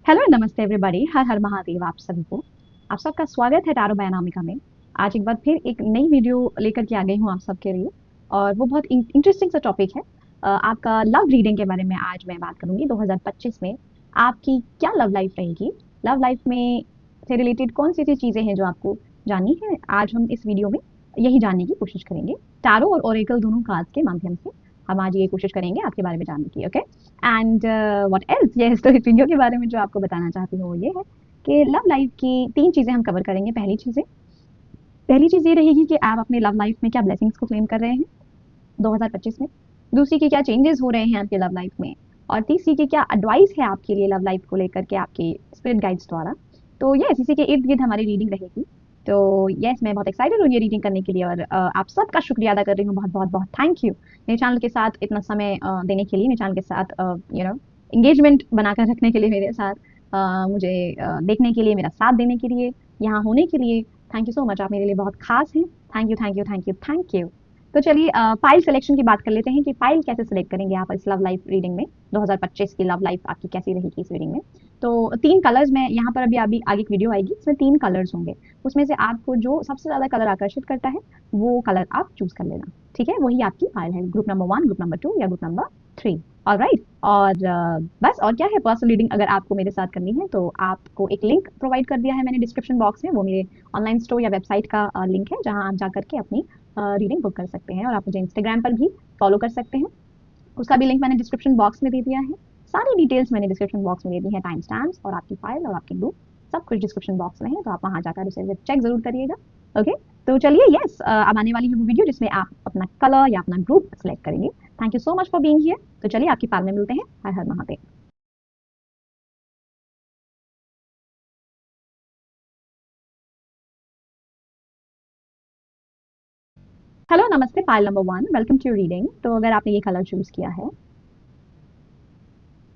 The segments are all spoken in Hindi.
हेलो नमस्ते एवरीबॉडी। हर हर महादेव आप सभी को। आप सबका स्वागत है टारो बायोनॉमिका में। आज एक बार फिर एक नई वीडियो लेकर के आ गई हूँ आप सबके लिए और वो बहुत इंटरेस्टिंग सा टॉपिक है। आपका लव रीडिंग के बारे में आज मैं बात करूंगी। 2025 में आपकी क्या लव लाइफ रहेगी, लव लाइफ में से रिलेटेड कौन सी ऐसी चीज़ें हैं जो आपको जाननी है। आज हम इस वीडियो में यही जानने की कोशिश करेंगे। टारो और ओरेकल दोनों कार्ड्स के माध्यम से हम आज ये कोशिश करेंगे आपके बारे में जानने की। Okay and what else, yes, तो इस वीडियो के बारे में जो आपको बताना चाहती हूँ वो ये है कि लव लाइफ की 3 चीज़ें हम कवर करेंगे। पहली चीज़ ये रहेगी कि आप अपने लव लाइफ में क्या ब्लेसिंग्स को क्लेम कर रहे हैं 2025 में। दूसरी की क्या चेंजेस हो रहे हैं आपके लव लाइफ में। और तीसरी की क्या एडवाइस है आपके लिए लव लाइफ को लेकर के आपके स्पिरिट गाइड्स द्वारा। तो यस, इसी के इर्द-गिर्द हमारी रीडिंग रहेगी। तो यस, मैं बहुत एक्साइटेड हूँ ये रीडिंग करने के लिए और आप सबका शुक्रिया अदा कर रही हूँ। बहुत-बहुत थैंक यू मेरे चैनल के साथ इतना समय देने के लिए, मेरे चैनल के साथ एंगेजमेंट बनाकर रखने के लिए, मेरे साथ मुझे देखने के लिए, मेरा साथ देने के लिए, यहाँ होने के लिए। थैंक यू सो मच, आप मेरे लिए बहुत खास हैं। Thank you, thank you, thank you, thank you. तो चलिए फाइल सिलेक्शन की बात कर लेते हैं कि फाइल कैसे सिलेक्ट करेंगे आप इस लव लाइफ रीडिंग में। 2025 की लव लाइफ आपकी कैसी रहेगी इस रीडिंग में। तो 3 कलर्स में यहाँ पर अभी आगे एक वीडियो आएगी, इसमें 3 कलर्स होंगे। उसमें से आपको जो सबसे ज़्यादा कलर आकर्षित करता है वो कलर आप चूज़ कर लेना। ठीक है, वही आपकी फाइल है, ग्रुप नंबर 1, ग्रुप नंबर 2 या ग्रुप नंबर 3। ऑलराइट। और बस और क्या है, पर्सनल रीडिंग अगर आपको मेरे साथ करनी है तो आपको एक लिंक प्रोवाइड कर दिया है मैंने डिस्क्रिप्शन बॉक्स में। वो मेरे ऑनलाइन स्टोर या वेबसाइट का लिंक है जहाँ आप जा करके अपनी रीडिंग बुक कर सकते हैं। और आप मुझे इंस्टाग्राम पर भी फॉलो कर सकते हैं, उसका भी लिंक मैंने डिस्क्रिप्शन बॉक्स में दे दिया है। सारी डिटेल्स मैंने डिस्क्रिप्शन बॉक्स में दे दी है, टाइम स्टैम्प्स और आपकी फाइल और आपकी बुक, सब कुछ डिस्क्रिप्शन बॉक्स में है। तो आप वहाँ जाकर उसे चेक जरूर करिएगा। ओके, तो चलिए यस, अब आने वाली है वो वीडियो जिसमें आप अपना कलर या अपना ग्रुप सेलेक्ट करेंगे। Thank you so much for being here. तो चलिए आपकी फाइल में मिलते हैं। हर हर महादेव। हेलो नमस्ते, file number 1, welcome to reading. तो अगर आपने ये कलर चूज किया है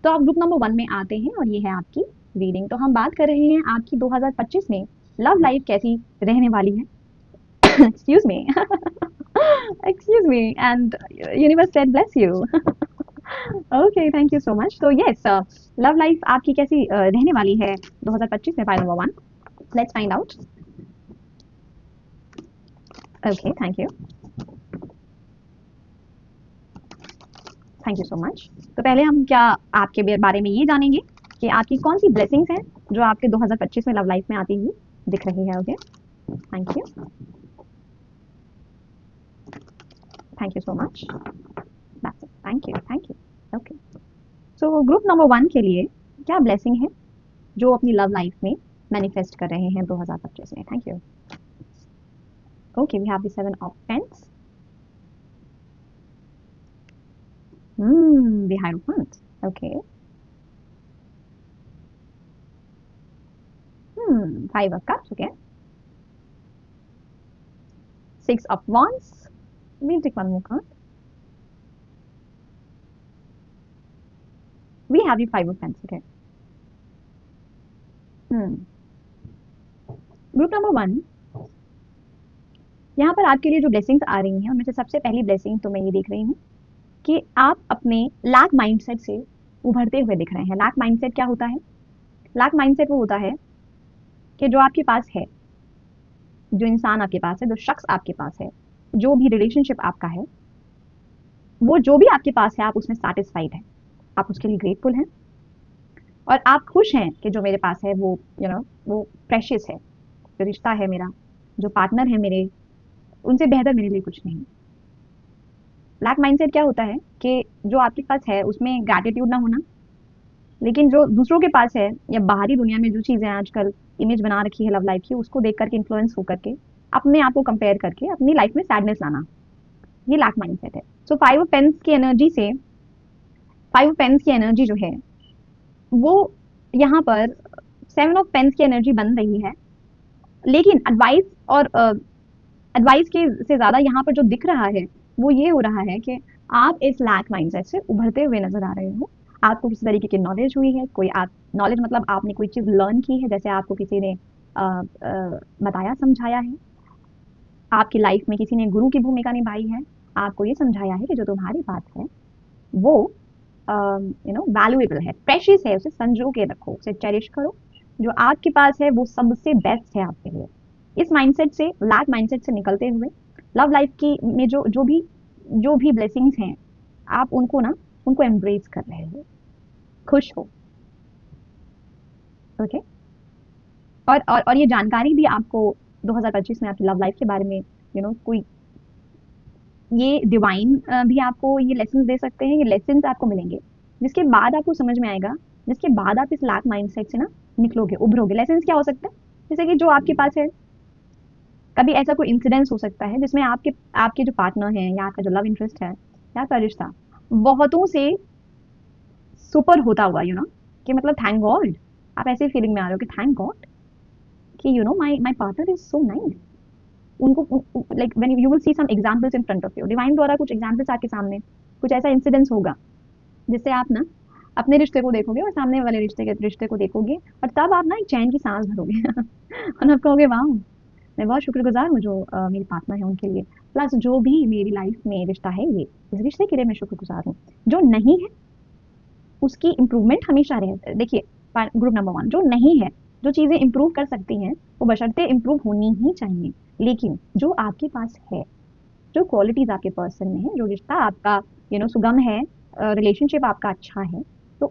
तो आप ग्रुप नंबर 1 में आते हैं और ये है आपकी रीडिंग। तो हम बात कर रहे हैं आपकी 2025 में लव लाइफ कैसी रहने वाली है। Excuse me, excuse me, and universe said bless you. Okay, thank you so much. तो यस, लव लाइफ आपकी कैसी रहने वाली है 2025 में, file number 1। Let's find out. Okay, thank you, thank you so much. तो पहले हम क्या आपके बारे में ये जानेंगे कि आपकी कौन सी ब्लेसिंग्स हैं जो आपके 2025 में लव लाइफ में आती हुई दिख रही है। Okay, thank you, thank you so much. That's it, thank you, thank you. Okay, so group number 1 के लिए क्या ब्लेसिंग है जो अपनी लव लाइफ में मैनिफेस्ट कर रहे हैं 2025 में। Thank you. Okay, we have the 7 of pens, the hierophant. Okay, 5 of cups. Okay, 6 of wands. We'll take one more card. We have the 5 of pens. Okay, group number 1, यहाँ पर आपके लिए जो ब्लेसिंग्स आ रही हैं उनमें से सबसे पहली ब्लेसिंग तो मैं ये देख रही हूँ कि आप अपने लैक माइंडसेट से उभरते हुए दिख रहे हैं। लैक माइंडसेट क्या होता है? लैक माइंडसेट वो होता है कि जो आपके पास है, जो इंसान आपके पास है, जो शख्स आपके पास है, जो भी रिलेशनशिप आपका है, वो जो भी आपके पास है आप उसमें सेटिस्फाइड हैं, आप उसके लिए ग्रेटफुल हैं और आप खुश हैं कि जो मेरे पास है वो वो प्रेशियस है। जो रिश्ता है मेरा, जो पार्टनर है मेरे, उनसे बेहतर मेरे लिए कुछ नहीं। ब्लैक माइंडसेट क्या होता है कि जो आपके पास है उसमें ग्रैटिट्यूड ना होना, लेकिन जो दूसरों के पास है या बाहरी दुनिया में जो चीज़ें आजकल इमेज बना रखी है लव लाइफ की, उसको देख करके इन्फ्लुएंस होकर के अपने आप को कंपेयर करके अपनी लाइफ में सैडनेस लाना, ये लैक माइंडसेट है। सो 5 ऑफ पेन्स की एनर्जी से, 5 ऑफ पेन्स की एनर्जी जो है वो यहाँ पर 7 ऑफ पेन्स की एनर्जी बन रही है। लेकिन एडवाइस और एडवाइस के से ज़्यादा यहाँ पर जो दिख रहा है वो ये हो रहा है कि आप इस लैक माइंडसेट से उभरते हुए नजर आ रहे हो। आपको किसी तरीके की नॉलेज हुई है, कोई आप नॉलेज मतलब आपने कोई चीज़ लर्न की है, जैसे आपको किसी ने बताया समझाया है, आपकी लाइफ में किसी ने गुरु की भूमिका निभाई है, आपको ये समझाया है कि जो तुम्हारी बात है वो वैल्यूएबल है, प्रेशियस है, उसे संजो के रखो, उसे चेरिश करो। जो आपके पास है वो सबसे बेस्ट है आपके लिए। इस माइंडसेट से, लैक माइंडसेट से निकलते हुए लव लाइफ की में जो भी ब्लेसिंग्स हैं, आप उनको ना उनको एम्ब्रेस कर रहे हो, खुश हो। ओके। और ये जानकारी भी आपको 2025 में आपकी लव लाइफ के बारे में कोई ये डिवाइन भी आपको ये लेसन दे सकते हैं, ये लेसन आपको मिलेंगे जिसके बाद आपको समझ में आएगा, जिसके बाद आप इस लैक माइंडसेट से ना निकलोगे, उभरोगे। लेसन क्या हो सकता है? जैसे कि जो आपके पास है, कभी ऐसा कोई इंसिडेंस हो सकता है जिसमें आपके आपके जो पार्टनर है या आपका जो लव इंटरेस्ट है या आपका रिश्ता बहुतों से सुपर होता हुआ कि मतलब थैंक गॉड, आप ऐसे फीलिंग में आ रहे हो कि थैंक गॉड कि my my partner is so nice. उनको like when you will see some examples in front of you, divine द्वारा कुछ एग्जांपल्स आपके सामने, कुछ ऐसा इंसिडेंस होगा जिससे आप ना अपने रिश्ते को देखोगे और सामने वाले रिश्ते को देखोगे, और तब आप ना एक चैन की सांस भरोगे और आप कहोगे वाह, मैं बहुत शुक्रगुजार हूँ जो मेरे पार्टनर है उनके लिए, प्लस जो भी मेरी लाइफ में रिश्ता है ये, इस रिश्ते के लिए मैं शुक्रगुजार हूँ। जो नहीं है उसकी इम्प्रूवमेंट हमेशा रहे। देखिए, ग्रुप नंबर 1, जो नहीं है, जो चीजें इम्प्रूव कर सकती हैं वो बशर्ते इम्प्रूव होनी ही चाहिए, लेकिन जो आपके पास है, जो क्वालिटीज आपके पर्सन में है, जो रिश्ता आपका सुगम है, रिलेशनशिप आपका अच्छा है, तो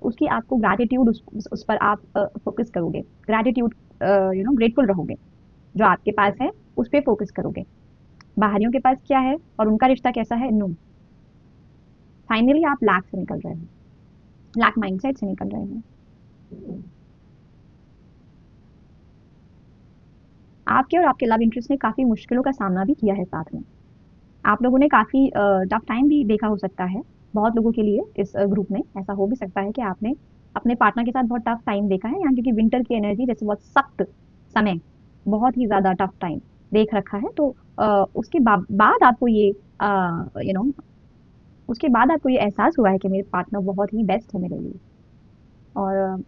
उसकी आपको ग्रैटिट्यूड, उस पर आप फोकस करोगे, ग्रैटिट्यूड ग्रेटफुल रहोगे। जो आपके पास है उस पर फोकस करोगे। बाहरियों के पास क्या है और उनका रिश्ता कैसा है, नो। फाइनली आप लैक से निकल रहे हो, लैक माइंडसेट से निकल रहे हो। आपके और आपके लव इंटरेस्ट ने काफी मुश्किलों का सामना भी किया है साथ में। आप लोगों ने काफी टफ टाइम भी देखा हो सकता है। बहुत लोगों के लिए इस ग्रुप में ऐसा हो भी सकता है कि आपने अपने पार्टनर के साथ बहुत टफ टाइम देखा है, यहाँ क्योंकि विंटर की एनर्जी जैसे बहुत सख्त समय, बहुत ही ज्यादा टफ टाइम देख रखा है। तो उसके बाद आपको ये यू नो उसके बाद आपको ये एहसास हुआ है कि मेरे पार्टनर बहुत ही बेस्ट है मेरे लिए। और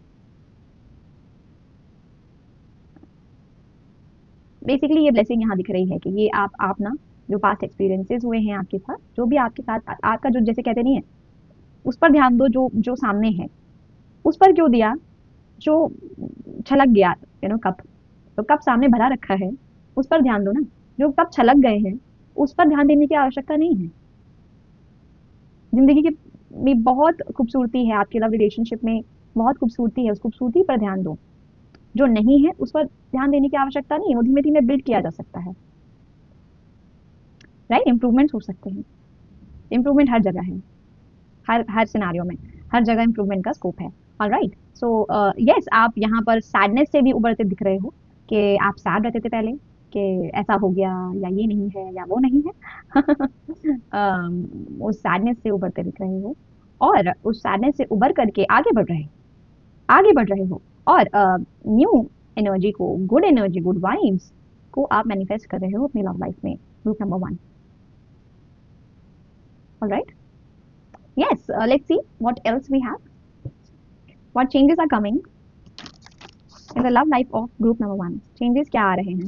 बेसिकली ये ब्लेसिंग यहाँ दिख रही है कि ये आप ना, जो पास्ट एक्सपीरियंसेस हुए हैं आपके साथ, जो भी आपके साथ आपका जो जैसे कहते नहीं है, उस पर ध्यान दो, जो जो सामने है उस पर क्यों दिया, जो छलक गया कप, तो कप सामने भरा रखा है, उस पर ध्यान दो ना। जो कप छलक गए हैं उस पर ध्यान देने की आवश्यकता नहीं है। जिंदगी की में बहुत खूबसूरती है, आपके लव रिलेशनशिप में बहुत खूबसूरती है, उस खूबसूरती पर ध्यान दो। जो नहीं है उस पर ध्यान देने की आवश्यकता नहीं है, वो धीमे धीमे बिल्ड किया जा सकता है। राइट, इंप्रूवमेंट हो सकते हैं। इंप्रूवमेंट हर जगह है, हर हर सिनारियो में, हर जगह इंप्रूवमेंट का स्कोप है। ऑलराइट, सो यस, आप यहाँ पर सैडनेस से भी उबरते दिख रहे हो कि आप सैड रहते थे पहले कि ऐसा हो गया, या ये नहीं है या वो नहीं है उस सैडनेस से उबरते दिख रहे हो, और उस सैडनेस से उबर करके आगे बढ़ रहे हो और न्यू एनर्जी को, गुड एनर्जी, गुड वाइब्स को आप मैनिफेस्ट कर रहे हो अपनी लव लाइफ में, group number 1। Alright, yes, let's see what else we have, what changes are coming in the love life of group number 1। changes क्या आ रहे हैं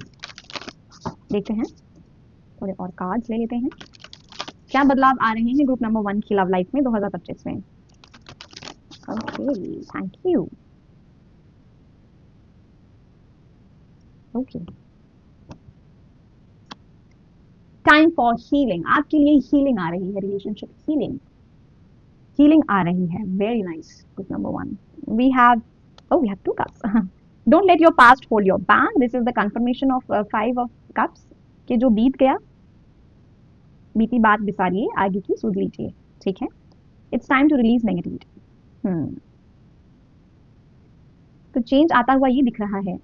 देखते हैं, थोड़े और कार्ड्स ले लेते हैं। क्या बदलाव आ रहे हैं ग्रुप नंबर 1 की लव लाइफ में 2025 में? Okay, thank you. Okay, time for healing, आपके लिए हीलिंग आ रही है, रिलेशनशिप हीलिंग, हीलिंग आ रही है। Very nice, group number 1। We have 2 cups. Don't let your past hold your back, this is the confirmation of 5 of cups कि जो बीत गया, बीती बात बिसारिए, आगे की सूझ लीजिए। ठीक है, it's time to release negativity. तो चेंज आता हुआ ये दिख रहा है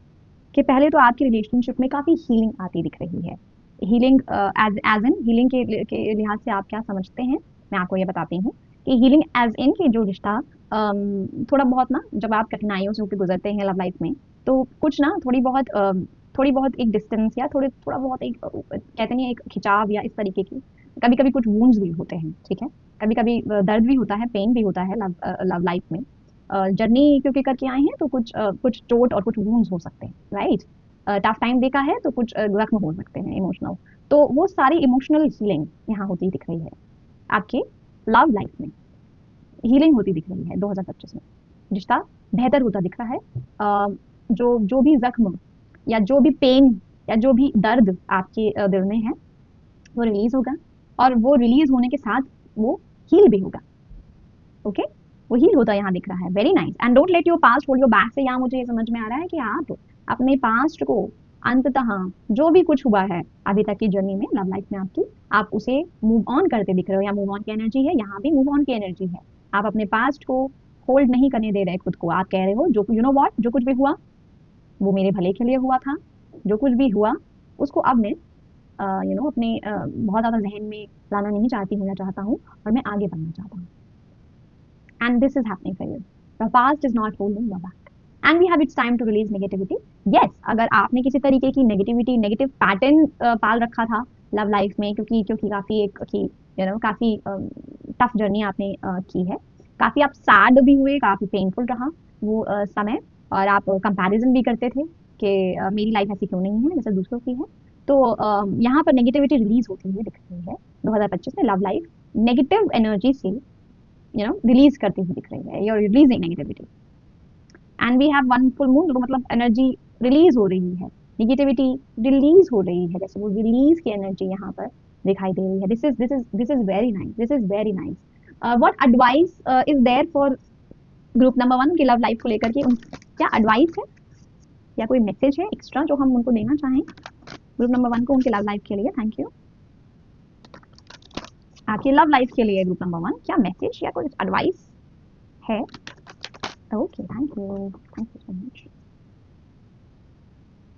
कि पहले तो आपकी रिलेशनशिप में काफी हीलिंग आती दिख रही है। हीलिंग एज एन हीलिंग के लिहाज से आप क्या समझते हैं, मैं आपको ये बताती हूँ कि हीलिंग एज इन के जो रिश्ता थोड़ा बहुत ना, जब आप कठिनाइयों से होकर गुजरते हैं लव लाइफ में, तो कुछ ना थोड़ी बहुत एक डिस्टेंस या थोड़ा बहुत एक कहते नहीं, एक खिंचाव या इस तरीके की, कभी कभी कुछ वूंड्स भी होते हैं। ठीक है, कभी कभी दर्द भी होता है, पेन भी होता है लव लाइफ में। जर्नी क्योंकि करके आए हैं तो कुछ चोट और कुछ वूंड्स हो सकते हैं। राइट, टफ टाइम देखा है तो कुछ जख्म हो सकते हैं इमोशनल। तो वो सारी इमोशनल हीलिंग यहाँ होती दिख रही है आपके लव लाइफ में। हीलिंग होती दिख रही है 2025 में। रिश्ता बेहतर होता दिख रहा है। जो भी जख्म या जो भी पेन या जो भी दर्द आपके दिल में है वो रिलीज होगा, और वो रिलीज होने के साथ वो हील भी होगा। ओके, वो हील होता यहाँ दिख रहा है। Very nice. And don't let your past hold your back. से यहाँ मुझे ये समझ में आ रहा है कि आप अपने पास्ट को अंततः जो भी कुछ हुआ है अभी तक की जर्नी में, लव लाइफ में आपकी, आप उसे मूव ऑन करते दिख रहे हो। या मूव ऑन की एनर्जी है, यहाँ भी मूव ऑन की एनर्जी है। आप अपने पास्ट को होल्ड नहीं करने दे रहे खुद को। आप कह रहे हो जो यू नो व्हाट, जो कुछ भी हुआ वो मेरे भले के लिए हुआ था। जो कुछ भी हुआ उसको अब मैं अपने बहुत ज्यादा जहन में लाना नहीं चाहती हूँ या चाहता हूँ, और मैं आगे बढ़ना चाहता हूँ। And this is happening for you. The past is not holding you back. And we have its time to release negativity. Yes, अगर आपने किसी तरीके की नेगेटिविटी, नेगेटिव पैटर्न पाल रखा था लव लाइफ में, क्योंकि काफी एक काफी टफ जर्नी आपने की है, काफी आप सैड भी हुए, काफी पेनफुल रहा वो समय, और आप कंपैरिजन भी करते थे कि मेरी लाइफ ऐसी क्यों नहीं है जैसे दूसरों की है। तो यहाँ पर नेगेटिविटी रिलीज होती हुई दिख रही है 2025 में। लव लाइफ नेगेटिव एनर्जी से रिलीज करती हुई दिख रही है। You are releasing negativity. And we have one full moon, तो मतलब एनर्जी रिलीज हो रही है, नेगेटिविटी रिलीज हो रही है, जैसे वो रिलीज की एनर्जी यहाँ पर दिखाई दे रही है। This is very nice, this is very nice. What advice is there for group number 1 की लव लाइफ को लेकर के? क्या एडवाइस है या कोई मैसेज है एक्स्ट्रा जो हम उनको देना चाहें ग्रुप नंबर 1 को उनकी लव लाइफ के लिए? Thank you. आपकी लव लाइफ के लिए ग्रुप नंबर 1 क्या मैसेज या कोई एडवाइस है? Okay, thank you so much.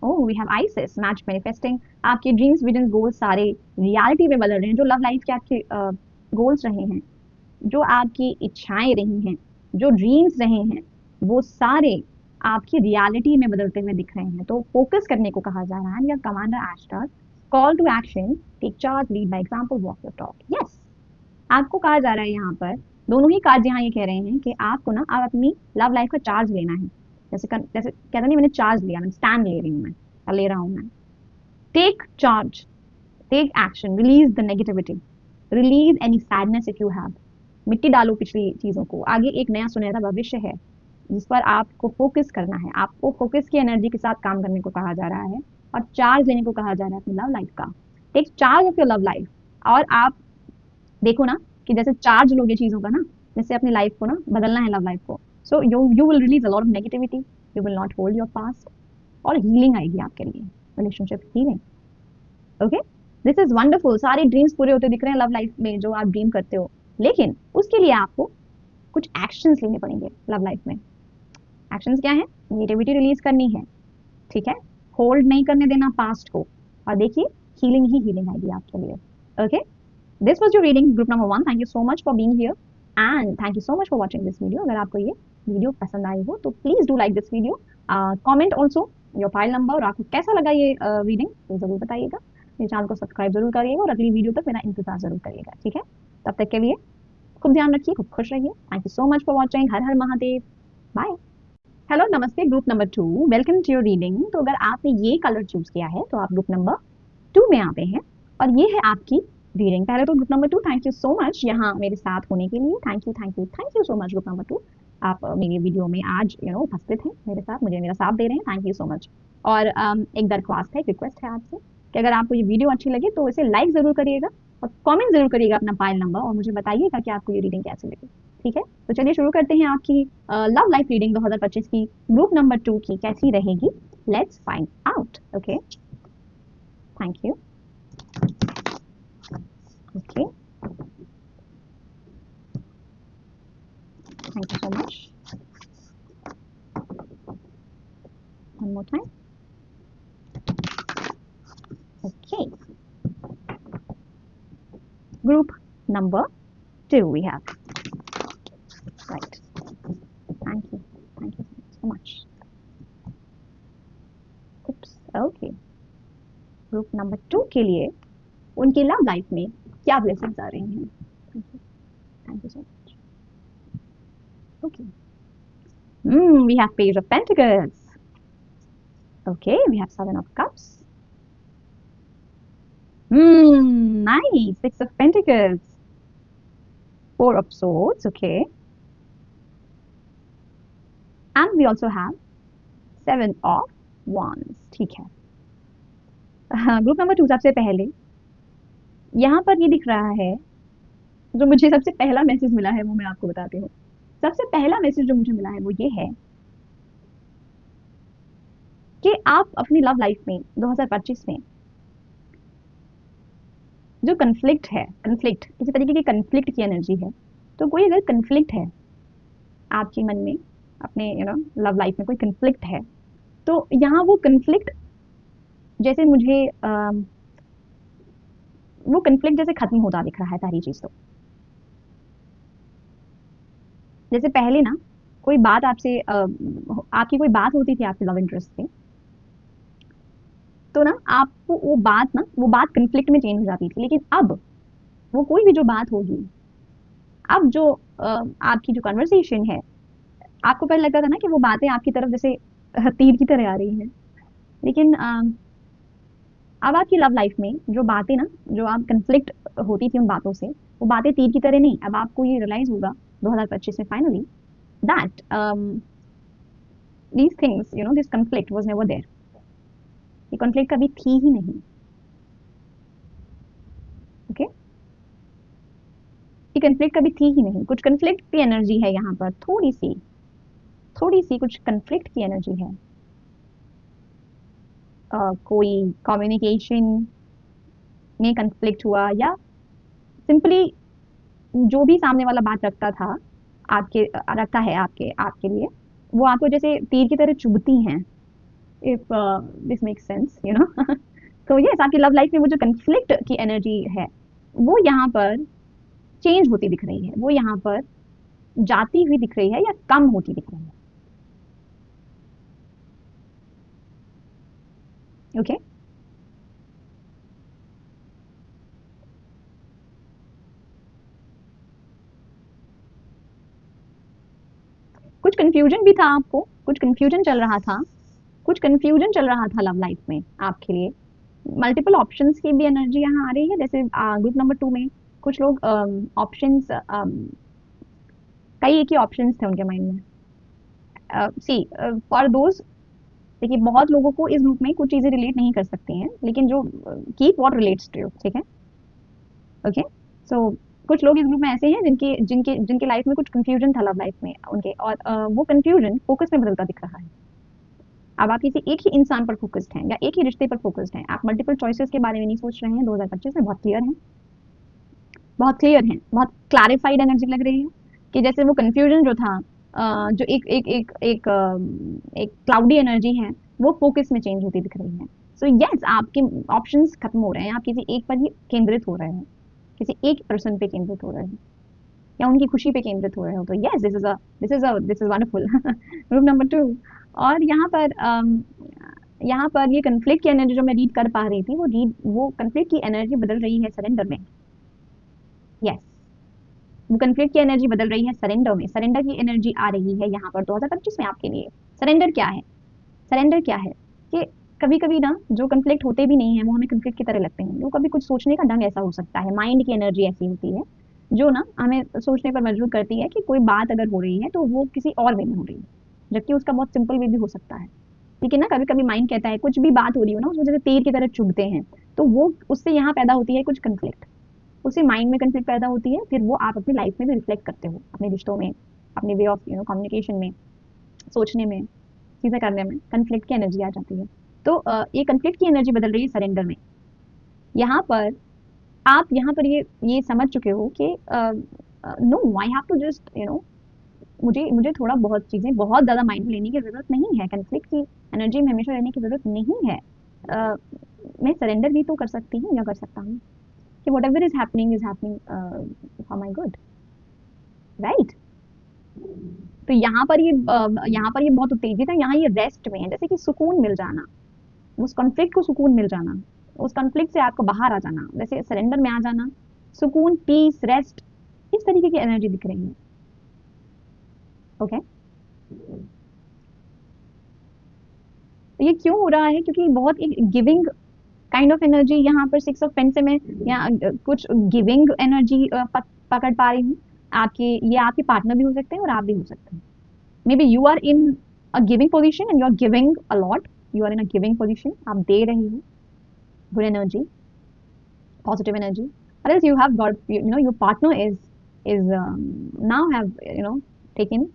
Oh, we have Isis, match manifesting. आपके ड्रीम्स, विजन, गोल्स सारे रियलिटी में बदल रहे हैं। जो लव लाइफ के आपके गोल्स रहे हैं, जो आपकी इच्छाएं रही हैं, जो ड्रीम्स रहे हैं, वो सारे आपकी रियलिटी में बदलते हुए दिख रहे हैं। तो फोकस करने को कहा जा रहा है। Your commander Ashtar, call to action, take charge, lead by example, walk your talk. Yes, आपको कहा जा रहा है यहाँ पर, दोनों ही कार्ड यहाँ ये कह रहे हैं कि आपको ना आप अपनी लव लाइफ का चार्ज लेना है। जैसे कहता नहीं, मैंने चार्ज लिया, मैं स्टैंड ले रही हूँ, मैं ले रहा हूँ मैं। Take charge, take action, release the negativity, release any sadness if you have. मिट्टी डालो पिछली चीजों को। आगे एक नया सुनहरा भविष्य है जिस पर आपको फोकस करना है। आपको फोकस की एनर्जी के साथ काम करने को कहा जा रहा है, और चार्ज लेने को कहा जा रहा है अपनी लव लाइफ का। Take charge of your love life. और आप देखो ना कि जैसे चार्ज लोगे चीजों का ना, जैसे अपनी लाइफ को ना बदलना है, लव लाइफ को। So you will release a lot of negativity, you will not hold your past, और हीलिंग आएगी आपके लिए, relationship healing. Okay, this is wonderful. सारे ड्रीम्स पूरे होते दिख रहे हैं लव लाइफ में जो आप ड्रीम करते हो, लेकिन उसके लिए आपको कुछ एक्शंस लेने पड़ेंगे लव लाइफ में। एक्शंस क्या है? नेगेटिविटी रिलीज करनी है, ठीक है, होल्ड नहीं करने देना पास्ट को, और देखिए हीलिंग ही हीलिंग आएगी आपके लिए। Okay, this was your reading group number 1. Thank you so much for being here and thank you so much for watching this video. अगर आपको ये वीडियो पसंद आई हो तो please do like this video, comment also your file number, और आपको कैसा लगा ये रीडिंग तो जरूर बताइएगा। मेरे चैनल को सब्सक्राइब जरूर करिएगा, और अगली वीडियो तक मेरा इंतजार जरूर करिएगा, ठीक है? तब तक के लिए खूब ध्यान रखिए, खूब खुश रहिए। Thank you so much for watching. Har her Mahadev, bye. Hello, नमस्ते group number 2, welcome to your reading. तो अगर आपने ये कलर चूज किया है तो आप ग्रुप नंबर 2 में आते हैं, और ये है आपकी रीडिंग। पहले तो group number 2, thank you so much यहाँ मेरे साथ होने के लिए। Thank you so much group number 2। आप मेरी वीडियो में आज उपस्थित हैं मेरे साथ, मुझे मेरा साथ दे रहे हैं। Thank you so much. और एक दरख्वास्त है, एक रिक्वेस्ट है आपसे कि अगर आपको ये वीडियो अच्छी लगे तो इसे लाइक जरूर करिएगा, और कमेंट जरूर करिएगा अपना फाइल नंबर, और मुझे बताइएगा कि आपको ये रीडिंग कैसी लगी, ठीक है? तो चलिए शुरू करते हैं आपकी लव लाइफ रीडिंग 2025 की ग्रुप नंबर 2 की कैसी रहेगी। Let's find out. Okay, thank you. Okay, thank you so much. One more time. Okay, group number 2 we have. Right, thank you so much. Oops, okay. Group number 2 के लिए उनकी लव लाइफ में क्या ब्लेसिंग्स आ रही हैं? Thank you so much. Okay. We have Page of Pentacles. Okay, we have 7 of Cups. Nice. 6 of Pentacles. 4 of Swords. Okay. And we also have 7 of wands। ठीक है, ग्रुप नंबर 2 सबसे पहले यहाँ पर ये दिख रहा है, जो मुझे सबसे पहला मैसेज मिला है वो मैं आपको बताती हूँ। सबसे पहला मैसेज जो मुझे मिला है वो ये है कि आप अपनी लव लाइफ में 2025 में जो कन्फ्लिक्ट है, कन्फ्लिक्ट किसी तरीके की कन्फ्लिक्ट की एनर्जी है, तो कोई अगर कन्फ्लिक्ट है आपके मन में, अपने लव लाइफ में कोई कन्फ्लिक्ट है, तो यहाँ वो कन्फ्लिक्ट जैसे मुझे वो कन्फ्लिक्ट जैसे खत्म होता दिख रहा है सारी चीज। तो जैसे पहले ना कोई बात आपसे आपकी कोई बात होती थी आपके लव इंटरेस्ट से, तो ना आपको वो बात कन्फ्लिक्ट में चेंज हो जाती थी, लेकिन अब वो कोई भी जो बात होगी, अब जो आपकी जो कन्वर्सेशन है, आपको पहले लगता था ना कि वो बातें आपकी तरफ जैसे तीर की तरह आ रही हैं, लेकिन अब आपकी लव लाइफ में जो बातें ना, जो आप कन्फ्लिक्ट होती थी उन बातों से, वो बातें तीर की तरह नहीं, अब आपको ये रियलाइज होगा 2025 में finally that these things, this conflict was never there। ये कॉन्फ्लिक्ट कभी थी ही नहीं। ओके, ये कॉन्फ्लिक्ट कभी थी ही नहीं। कुछ कॉन्फ्लिक्ट की एनर्जी है यहाँ पर, थोड़ी सी कुछ कॉन्फ्लिक्ट की एनर्जी है। कोई कम्युनिकेशन में कॉन्फ्लिक्ट हुआ, या सिंपली जो भी सामने वाला बात रखता है आपके आपके लिए, वो आपको जैसे तीर की तरह चुभती हैं, इफ दिस मेक्स सेंस, तो यस, आपकी लव लाइफ में वो जो कन्फ्लिक्ट की एनर्जी है वो यहाँ पर चेंज होती दिख रही है, वो यहाँ पर जाती हुई दिख रही है या कम होती दिख रही है। ओके, कुछ कंफ्यूजन भी था आपको, कुछ कंफ्यूजन चल रहा था, लव लाइफ में आपके लिए। मल्टीपल ऑप्शंस की भी एनर्जी यहाँ आ रही है, जैसे ग्रुप नंबर 2 में कुछ लोग ऑप्शंस, कई एक ही ऑप्शंस थे उनके माइंड में। सी फॉर दोज, देखिए बहुत लोगों को इस ग्रुप में कुछ चीजें रिलेट नहीं कर सकती हैं, लेकिन जो keep what relates to you, ठीक है। ओके, सो कुछ लोग इस ग्रुप में ऐसे हैं जिनके जिनके जिनके लाइफ में कुछ कंफ्यूजन था लव लाइफ में उनके, और वो कंफ्यूजन फोकस में बदलता दिख रहा है। अब आप किसी एक ही इंसान पर फोकस्ड हैं या एक ही रिश्ते पर फोकस्ड हैं, आप मल्टीपल चॉइसेस के बारे में नहीं सोच रहे हैं। 2025 में बहुत क्लियर हैं, बहुत क्लैरिफाइड एनर्जी लग रही है कि जैसे वो कंफ्यूजन जो था, जो एक क्लाउडी एनर्जी है, वो फोकस में चेंज होती दिख रही है। सो यस, आपके ऑप्शंस खत्म हो रहे हैं, आप किसी एक पर ही केंद्रित हो रहे हैं, किसी एक पर्सन पे केंद्रित हो रहे हैं, या उनकी खुशी पे केंद्रित हो रहे हो। तो yes, this is wonderful. Group number 2, और यहाँ पर ये कन्फ्लिक्ट की एनर्जी जो मैं रीड कर पा रही थी, वो कन्फ्लिक्ट की एनर्जी बदल रही है सरेंडर में। यस, वो कन्फ्लिक्ट की एनर्जी बदल रही है सरेंडर में, सरेंडर की एनर्जी आ रही है यहाँ पर 2025 में आपके लिए। सरेंडर क्या है? सरेंडर क्या है कि कभी कभी ना जो कन्फ्लिक्ट होते भी नहीं है वो हमें कन्फ्लिक्ट की तरह लगते हैं। वो कभी कुछ सोचने का ढंग ऐसा हो सकता है, माइंड की एनर्जी ऐसी होती है जो ना हमें सोचने पर मजबूर करती है कि कोई बात अगर हो रही है तो वो किसी और वे में हो रही है, जबकि उसका बहुत सिंपल वे भी हो सकता है। लेकिन ना कभी कभी माइंड कहता है, कुछ भी बात हो रही हो ना उसमें जैसे तीर की तरह चुभते हैं, तो वो उससे यहाँ पैदा होती है कुछ कन्फ्लिक्ट, उससे माइंड में कन्फ्लिक्ट पैदा होती है, फिर वो आप अपनी लाइफ में भी रिफ्लेक्ट करते हो, अपने रिश्तों में, अपने वे ऑफ कम्युनिकेशन में, सोचने में, चीजें करने में कन्फ्लिक्ट की एनर्जी आ जाती है। तो ये कन्फ्लिक्ट की एनर्जी बदल रही है सरेंडर में। यहाँ पर आप यहाँ पर ये समझ चुके हो कि no, I have to just मुझे मुझे थोड़ा बहुत चीजें बहुत ज्यादा माइंड में लेने की जरूरत नहीं है, कन्फ्लिक्ट की एनर्जी में हमेशा रहने की जरूरत नहीं है। मैं सरेंडर भी तो कर सकती हूँ या कर सकता हूँ कि whatever is happening for my good, right? तो यहाँ पर ये बहुत उत्तेजित है, यहाँ ये रेस्ट में है, जैसे कि सुकून मिल जाना, उस कॉन्फ्लिक्ट को सुकून मिल जाना, उस कॉन्फ्लिक्ट से आपको बाहर आ जाना, जैसे सरेंडर में आ जाना, सुकून, पीस, रेस्ट, इस तरीके की एनर्जी दिख रही है। ओके, तो ये क्यों हो रहा है? क्योंकि बहुत एक गिविंग काइंड ऑफ एनर्जी यहाँ पर 6 ऑफ पेन से मैं यहाँ कुछ गिविंग एनर्जी पकड़ पा रही हूँ। ये आपके पार्टनर भी हो सकते हैं और आप भी हो सकते हैं। Maybe you are in a giving position and you are giving a lot, you are in a giving position, आप दे रहे हो good energy, positive energy, or else you have got, your partner is now have taken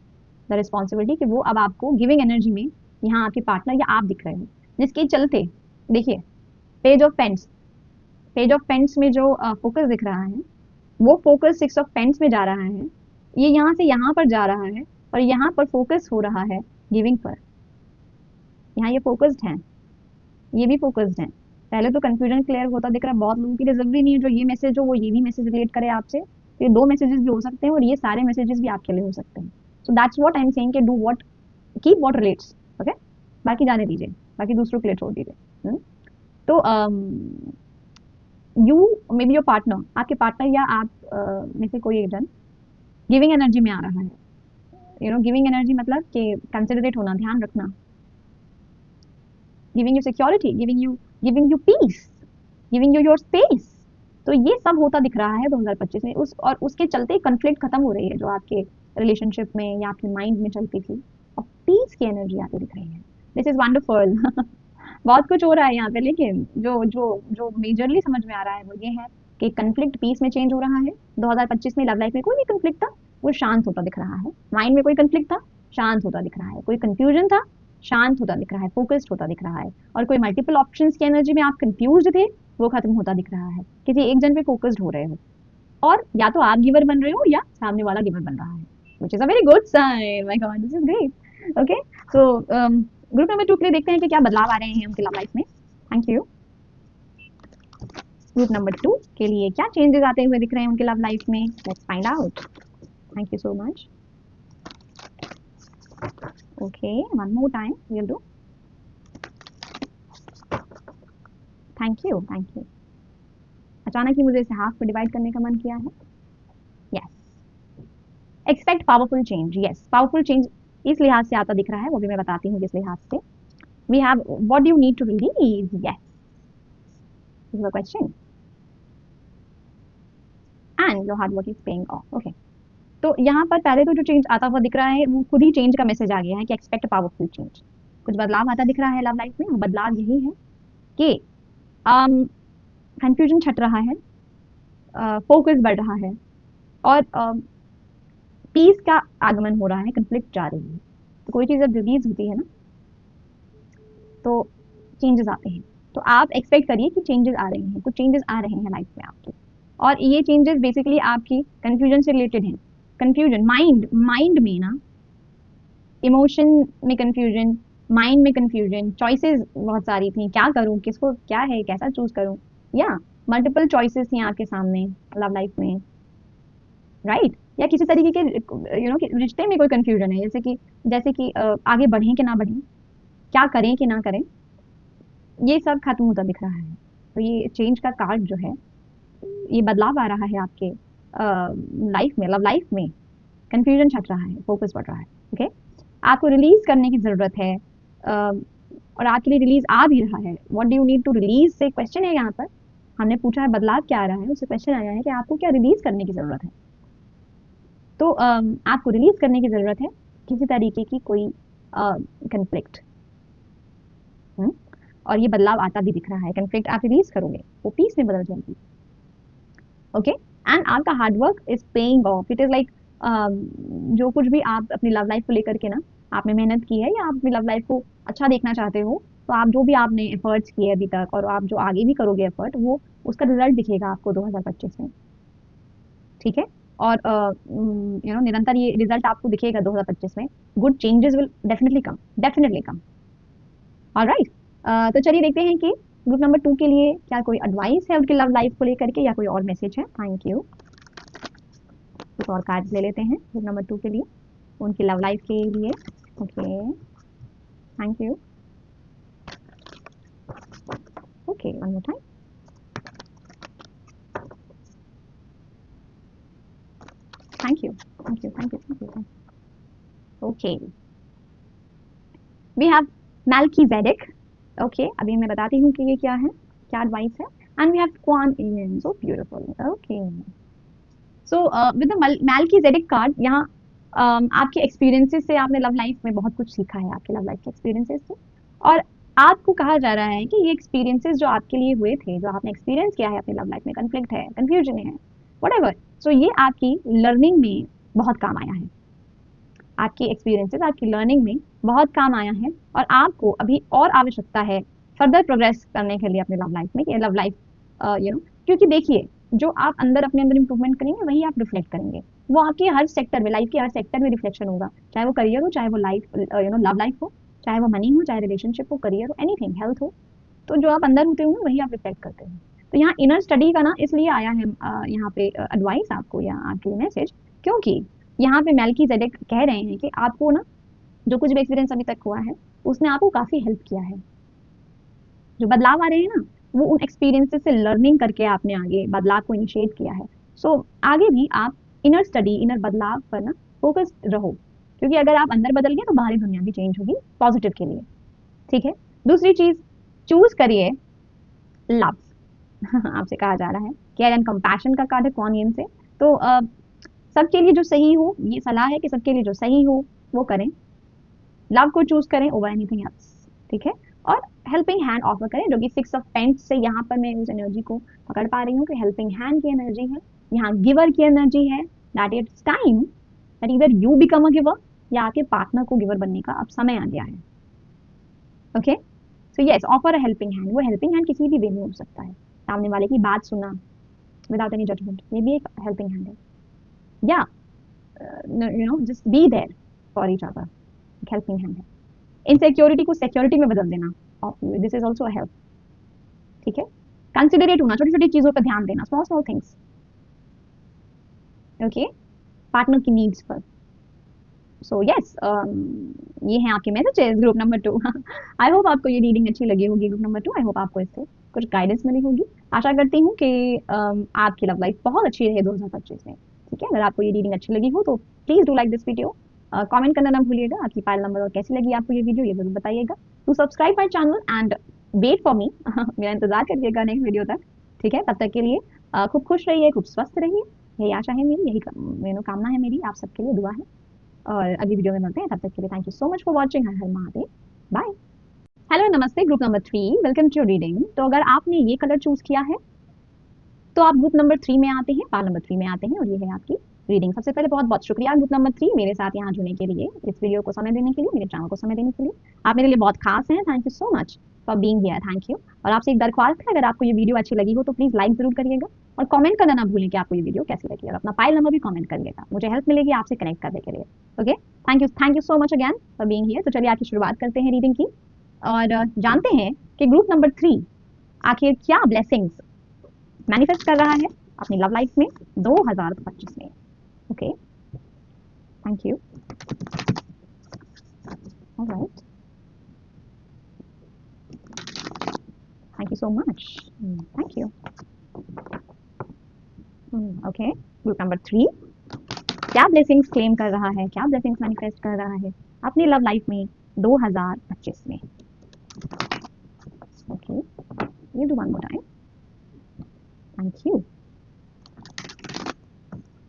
the responsibility कि वो अब आपको गिविंग एनर्जी में, यहाँ आपके पार्टनर या आप दिख रहे हो, जिसके चलते देखिए पेज ऑफ पेंट्स में जो फोकस दिख रहा है, वो फोकस सिक्स ऑफ पेंट्स में जा रहा है, ये यहाँ से यहाँ पर जा रहा है, और यहाँ पर फोकस हो रहा है गिविंग पर, यहाँ ये फोकस्ड है, ये भी फोकस्ड है। पहले तो कंफ्यूजन क्लियर होता दिख रहा है, बहुत लोगों के लिए जरूरी नहीं है जो ये मैसेज हो वो ये भी मैसेज रिलेट करे आपसे, तो ये दो मैसेजेस भी हो सकते हैं और ये सारे मैसेजेस भी आपके लिए हो सकते हैं। So that's what I am saying कि do what, keep what relates, okay, बाकी जाने दीजिए, बाकी दूसरों के लिए छोड़ दीजिए। तो you may be your partner, आपके पार्टनर या आप में से कोई एक जन गिविंग एनर्जी में आ रहा है, गिविंग एनर्जी मतलब कि कंसिडरेट होना, ध्यान रखना, giving you security, giving you peace, giving you your space. तो ये सब होता दिख रहा है 2025 में, और उसके चलते कंफ्लिक्ट खत्म हो रही है जो आपके रिलेशनशिप में या आपके माइंड में चलती थी, और पीस की एनर्जी आती दिख रही है। This is wonderful. बहुत कुछ हो रहा है यहाँ पे, लेकिन जो जो जो मेजरली समझ में आ रहा है वो ये है कि कंफ्लिक्ट पीस में चेंज हो रहा है। 2025 में लव लाइफ में कोई भी कंफ्लिक्ट था वो शांत होता दिख रहा है, माइंड में कोई कंफ्लिक्ट था शांत होता दिख रहा है, कोई कंफ्यूजन था शांत होता दिख रहा है, फोकस्ड होता दिख रहा है, और कोई मल्टीपल ऑप्शंस की एनर्जी में आप कंफ्यूज्ड थे वो खत्म होता दिख रहा है, किसी एक जन पे फोकस्ड हो रहे हो, और या तो आप गिवर बन रहे हो या सामने वाला गिवर बन रहा है, which is a very good sign. My God, this is great. Okay, so group number 2 के लिए देखते हैं कि क्या बदलाव आ रहे हैं उनके लव लाइफ में। Thank you. ग्रुप नंबर 2 के लिए क्या चेंजेस आते हुए दिख रहे हैं उनके लव लाइफ में, let's find out. Thank you so much. Okay, one more time we'll do. Thank you, thank you. अचानक ही मुझे इसे हाफ में डिवाइड करने का मन किया है। Yes, expect powerful change. Yes, powerful change इस लिहाज से आता दिख रहा है, वो भी मैं बताती हूँ किस लिहाज से। We have what do you need to release, yes this is a question, and your hard work is paying off. Okay, तो यहाँ पर पहले तो जो चेंज आता हुआ दिख रहा है वो खुद ही चेंज का मैसेज आ गया है कि एक्सपेक्ट पावरफुल चेंज, कुछ बदलाव आता दिख रहा है लव लाइफ में। बदलाव यही है कि कंफ्यूजन छट रहा है, फोकस बढ़ रहा है, और पीस का आगमन हो रहा है, कंफ्लिक्ट जा रही है। तो कोई चीज़ जब रिलीज होती है ना तो चेंजेस आते हैं, तो आप एक्सपेक्ट करिए कि चेंजेस आ रहे हैं, कुछ चेंजेस आ रहे हैं लाइफ में आपके, और ये चेंजेस बेसिकली आपकी कंफ्यूजन से रिलेटेड हैं। कंफ्यूजन माइंड में ना, इमोशन में कंफ्यूजन, माइंड में कंफ्यूजन, चॉइसेस बहुत सारी थी, क्या करूं, किसको क्या है, कैसा चूज करूं, या मल्टीपल चॉइसेस थी आपके सामने लव लाइफ में, राइट, या किसी तरीके के रिश्ते में कोई कंफ्यूजन है, जैसे कि आगे बढ़ें कि ना बढ़ें, क्या करें कि ना करें, ये सब खत्म होता दिख रहा है। तो ये चेंज का कार्ड जो है, ये बदलाव आ रहा है आपके लाइफ में, लव लाइफ में, कंफ्यूजन छट रहा है, फोकस बढ़ रहा है। ओके, आपको रिलीज करने की जरूरत है, और आपके लिए रिलीज आ भी रहा है। What do you need to release से क्वेश्चन है यहाँ पर, हमने पूछा है बदलाव क्या आ रहा है, उससे क्वेश्चन आया है कि आपको क्या रिलीज करने की जरूरत है। तो आपको रिलीज करने की जरूरत है किसी तरीके की कोई कंफ्लिक्ट, और ये बदलाव आता भी दिख रहा है। कंफ्लिक्ट आप रिलीज करोगे वो पीस में बदल जाएगी। ओके, एंड आपका hard work is paying of. It is like जो कुछ भी आप अपनी लव लाइफ को लेकर के ना आपने मेहनत की है, या आप अपनी लव लाइफ को अच्छा देखना चाहते हो, तो आप जो भी आपने एफर्ट्स किए अभी तक, और आप जो आगे भी करोगे एफर्ट, वो उसका रिजल्ट दिखेगा आपको 2025 में, ठीक है। और निरंतर ये रिजल्ट आपको दिखेगा 2025 में। Good changes will definitely come. Alright, तो चलिए देखते हैं कि ग्रुप नंबर 2 के लिए क्या कोई एडवाइस है उनकी लव लाइफ को लेकर के, या कोई और मैसेज है। Thank you. कुछ और कार्ड्स ले लेते हैं ग्रुप नंबर 2 के लिए, उनकी लव लाइफ के लिए। Okay, thank you. Okay, one more time. Thank you. Okay, we have Melchizedek. Okay, अभी मैं बताती हूँ कि ये क्या है, क्या एडवाइस है। And we have Quan so beautiful. Okay, so with the Melchizedek card, यहाँ आपके एक्सपीरियंसेस से आपने लव लाइफ में बहुत कुछ सीखा है, आपके लव लाइफ के एक्सपीरियंसेस से। और आपको कहा जा रहा है कि ये एक्सपीरियंसेस जो आपके लिए हुए थे, जो आपने एक्सपीरियंस किया है अपनी लव लाइफ में, कन्फ्लिक्ट है, कन्फ्यूजन है, व्हाटएवर, सो ये आपकी लर्निंग में बहुत काम आया है। आपकी एक्सपीरियंसेस आपकी लर्निंग में बहुत काम आया है, और आपको अभी और आवश्यकता है फर्दर प्रोग्रेस करने के लिए अपने लव लाइफ में, कि लव लाइफ क्योंकि देखिए, जो आप अंदर अपने अंदर इंप्रूवमेंट करेंगे वही आप रिफ्लेक्ट करेंगे। वो आपके हर सेक्टर में, लाइफ के हर सेक्टर में रिफ्लेक्शन होगा, चाहे वो करियर हो, चाहे वो लाइफ लव लाइफ हो, चाहे वो मनी हो, चाहे रिलेशनशिप हो, करियर हो, एनीथिंग, हेल्थ हो। तो जो आप अंदर होते होंगे वही आप रिफ्लेक्ट करते हैं। तो यहाँ इनर स्टडी का ना इसलिए आया है यहाँ पे एडवाइस आपको, या आपके लिए मैसेज, क्योंकि यहाँ पे मेल्कीजेडेक कह रहे हैं कि आपको ना जो कुछ भी एक्सपीरियंस अभी तक हुआ है उसने आपको काफी हेल्प किया है। जो बदलाव आ रहे हैं ना, वो उन एक्सपीरियंसेस से लर्निंग करके आपने आगे बदलाव को इनिशिएट किया है। सो आगे भी आप इनर स्टडी, इनर बदलाव पर ना फोकस रहो, क्योंकि अगर आप अंदर बदल गए तो बाहरी दुनिया भी चेंज होगी पॉजिटिव के लिए। ठीक है। दूसरी चीज, चूज करिए लव। आपसे कहा जा रहा है केयर एंड कंपैशन का कार्ड है कॉनियन से। तो सबके लिए जो सही हो, ये सलाह है कि सबके लिए जो सही हो वो करें, लव को चूज करें ओवर एनीथिंग एल्स। ठीक है। और हेल्पिंग हैंड ऑफर करें, जो कि 6 ऑफ पेंट्स से यहाँ पर मैं उस एनर्जी को पकड़ पा रही हूँ कि हेल्पिंग हैंड की एनर्जी है, यहाँ गिवर की एनर्जी है, दैट इट्स टाइम दैट इधर यू बिकम अ गिवर, या आपके पार्टनर को गिवर बनने का अब समय आ गया है। Okay. So yes, offer a helping hand. वो हेल्पिंग हैंड किसी भी वे में हो सकता है, सामने वाले की बात सुना विदाउट एनी जजमेंट, ये भी एक हेल्पिंग हैंड है, या just be there for each other, एक हेल्पिंग हैंड है। इनसिक्योरिटी को सिक्योरिटी में बदल देना, this is also a help. ठीक है। कंसिडरेट होना, छोटी छोटी चीजों पर ध्यान देना, small small things. Okay. Partner की नीड्स पर। सो यस, ये हैं आपके messages group number 2। I hope आपको ये रीडिंग अच्छी लगी होगी ग्रुप नंबर 2। आई होप आपको इससे कुछ गाइडेंस मिली होगी। आशा करती हूँ कि आपकी लव लाइफ बहुत अच्छी रहे 2025 में। ठीक है। अगर आपको ये रीडिंग अच्छी लगी हो तो please do like this video, comment करना ना भूलिएगा, आपकी पायल नंबर और कैसी लगी आपको ये वीडियो, ये जरूर बताइएगा। To subscribe my channel and wait for me. मेरा इंतजार करिएगा नेक्स्ट वीडियो तक। ठीक है। तब तक के लिए खूब खुश रहिए, खूब स्वस्थ रहिए, यही आशा है मेरी, यही कामना है मेरी, आप सबके लिए दुआ है। और अगली वीडियो में मिलते हैं, तब तक के लिए thank you so much for watching. Har her Mahadev. Bye. Hello, नमस्ते group number 3, welcome to your reading. तो अगर आपने ये कलर चूज किया है तो आप ग्रुप नंबर 3 में आते हैं, पाल नंबर 3 में आते हैं, और ये है आपकी रीडिंग। सबसे पहले बहुत बहुत शुक्रिया ग्रुप नंबर 3 मेरे साथ यहाँ जुड़ने के लिए, इस वीडियो को समय देने के लिए, मेरे चैनल को समय देने के लिए। आप मेरे लिए बहुत खास हैं, thank you so much for being here, thank you. और आपसे एक दरख्वास्त है, अगर आपको ये वीडियो अच्छी लगी हो तो प्लीज लाइक जरूर करिएगा, और कमेंट करना ना भूलें कि आपको ये वीडियो कैसी लगी, और अपना फाइल नंबर भी कमेंट करिएगा, मुझे हेल्प मिलेगी आपसे कनेक्ट करने के लिए। Okay, thank you so much again for being here. तो चलिए आज की शुरुआत करते हैं रीडिंग की, और जानते हैं कि ग्रुप नंबर 3 आखिर क्या ब्लेसिंग्स मैनिफेस्ट कर रहा है अपनी लव लाइफ में 2025 में। Okay, thank you. Alright, thank you so much, thank you. Okay, group number 3 क्या ब्लेसिंग्स क्लेम कर रहा है, क्या ब्लेसिंग्स मैनिफेस्ट कर रहा है अपनी लव लाइफ में 2025 में। Okay, we'll do one more time. Thank you.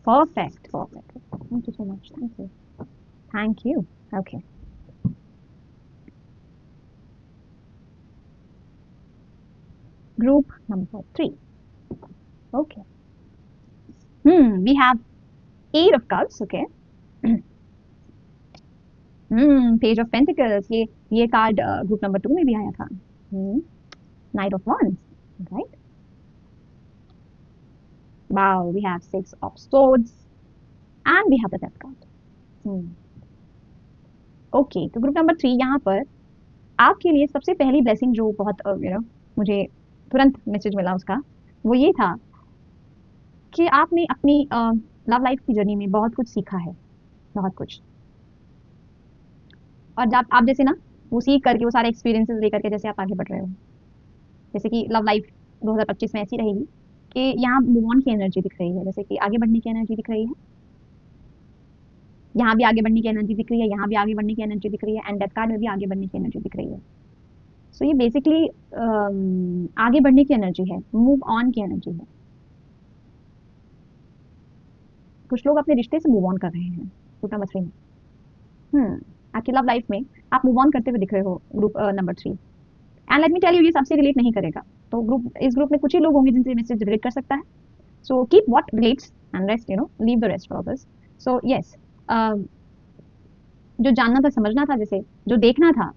Perfect, perfect. Thank you so much. Thank you. Thank you. Okay. Group number 3. Okay. We have 8 of Cups. Okay. Page of Pentacles. ये कार्ड ग्रुप नंबर 2 में भी आया था. Knight of Wands. Right. Wow. We have 6 of Swords. And we have the Death card. Okay. तो ग्रुप नंबर 3 यहाँ पर आपके लिए सबसे पहली ब्लेसिंग जो बहुत मुझे तुरंत मैसेज मिला उसका, वो ये था कि आपने अपनी लव लाइफ की जर्नी में बहुत कुछ सीखा है, बहुत कुछ। और जब आप जैसे ना वो सीख करके, वो सारे एक्सपीरियंसेस लेकर के जैसे आप आगे बढ़ रहे हो, जैसे कि लव लाइफ 2025 में ऐसी रहेगी कि यहाँ मूव ऑन की एनर्जी दिख रही है, जैसे कि आगे बढ़ने की एनर्जी दिख रही है, यहाँ भी आगे बढ़ने की एनर्जी दिख रही है, यहाँ भी आगे बढ़ने की एनर्जी दिख रही है, एंड डेथ कार्ड में भी आगे बढ़ने की एनर्जी दिख रही है। सो ये बेसिकली आगे बढ़ने की एनर्जी है, मूव ऑन की एनर्जी है। कुछ लोग अपने रिश्ते से मूव ऑन कर रहे हैं, ग्रुप नंबर 3 में। आपकी लव लाइफ में आप मूव ऑन करते हुए दिख रहे हो group number 3। And let me tell you, ये सबसे रिलेट नहीं करेगा। तो इस ग्रुप में कुछ ही लोग होंगे जिनसे मैसेज रिलेट कर सकता है। So keep what relates and rest, leave the rest for others. So yes, जो जानना था, समझना था, जैसे जो देखना था,